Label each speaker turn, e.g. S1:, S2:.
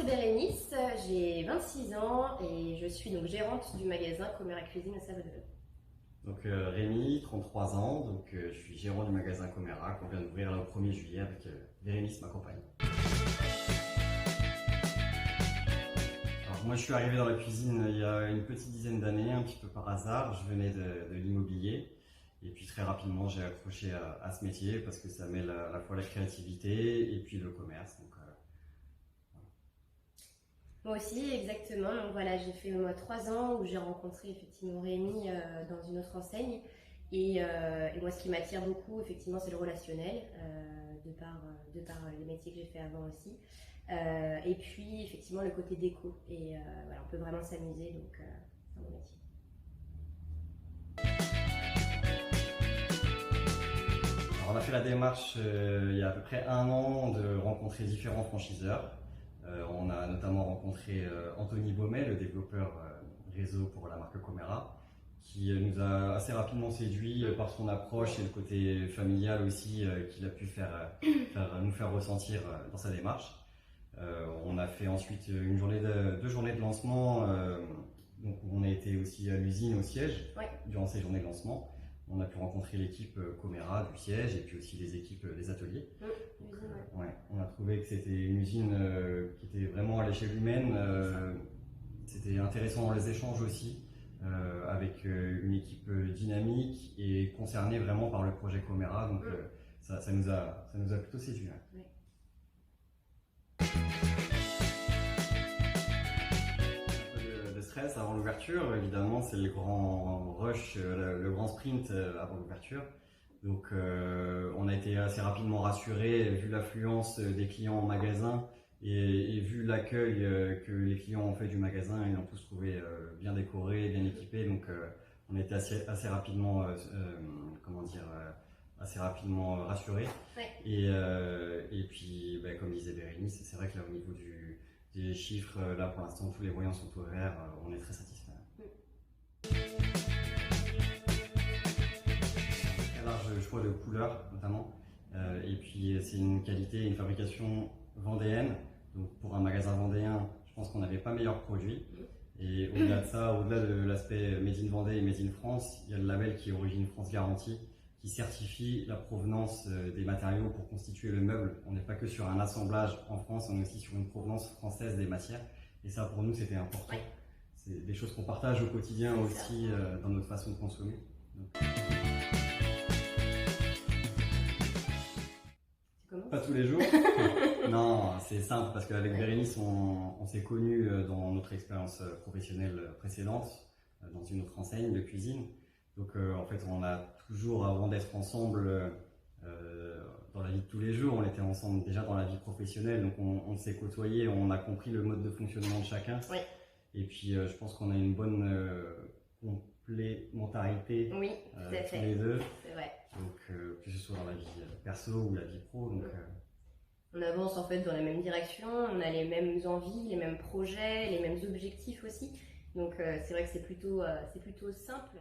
S1: Bérénice, j'ai 26 ans et je suis donc gérante du magasin Comera Cuisine à Savedeleu.
S2: Donc Rémi, 33 ans, donc je suis gérant du magasin Comera qu'on vient d'ouvrir le 1er juillet avec Bérénice, ma compagne. Alors moi je suis arrivé dans la cuisine il y a une petite dizaine d'années, un petit peu par hasard. Je venais de l'immobilier et puis très rapidement j'ai accroché à ce métier parce que ça mêle à la fois la créativité et puis le commerce. Donc,
S1: Moi aussi, exactement. Donc voilà, j'ai fait 3 ans où j'ai rencontré effectivement Rémi dans une autre enseigne. Et moi, ce qui m'attire beaucoup, effectivement, c'est le relationnel, de par les métiers que j'ai fait avant aussi. Et puis, effectivement, le côté déco. Et voilà, on peut vraiment s'amuser, donc c'est mon métier.
S2: Alors, on a fait la démarche il y a à peu près 1 an de rencontrer différents franchiseurs. On a notamment rencontré Anthony Baumet, le développeur réseau pour la marque Comera, qui nous a assez rapidement séduit par son approche et le côté familial aussi qu'il a pu nous faire ressentir dans sa démarche. On a fait ensuite 2 journées de lancement, donc on a été aussi à l'usine, au siège, durant ces journées de lancement. On a pu rencontrer l'équipe Comera du siège et puis aussi les équipes des ateliers. Donc, on a trouvé que c'était une usine qui était vraiment à l'échelle humaine. C'était intéressant dans les échanges aussi, avec une équipe dynamique et concernée vraiment par le projet Comera. Donc ça nous a plutôt séduit. De stress avant l'ouverture, évidemment, c'est le grand rush, le grand sprint avant l'ouverture. Donc on a été assez rapidement rassurés, vu l'affluence des clients en magasin et vu l'accueil que les clients ont fait du magasin. Ils l'ont tous trouvé bien décoré, bien équipé. Donc on a été assez rapidement, assez rapidement rassurés. Et puis, comme disait Bérénice, c'est vrai que là au niveau des chiffres, là pour l'instant tous les voyants sont au vert, on est très satisfaits. Large choix de couleurs notamment, et puis c'est une qualité et une fabrication vendéenne. Donc pour un magasin vendéen, je pense qu'on n'avait pas meilleur produit. Et au-delà de ça, au-delà de l'aspect Made in Vendée et Made in France, il y a le label qui est Origine France Garantie, qui certifie la provenance des matériaux pour constituer le meuble. On n'est pas que sur un assemblage en France, on est aussi sur une provenance française des matières. Et ça pour nous c'était important. C'est des choses qu'on partage au quotidien aussi dans notre façon de consommer. Pas tous les jours. Non, c'est simple parce qu'avec Bérénice, on s'est connus dans notre expérience professionnelle précédente, dans une autre enseigne de cuisine. Donc en fait, on a toujours, avant d'être ensemble dans la vie de tous les jours, on était ensemble déjà dans la vie professionnelle. Donc on s'est côtoyés, on a compris le mode de fonctionnement de chacun. Et puis je pense qu'on a une bonne complémentarité tous les deux.
S1: C'est vrai.
S2: Donc que ce soit dans la vie perso ou la vie pro. Donc,
S1: on avance en fait dans la même direction, on a les mêmes envies, les mêmes projets, les mêmes objectifs aussi. Donc c'est vrai que c'est plutôt simple.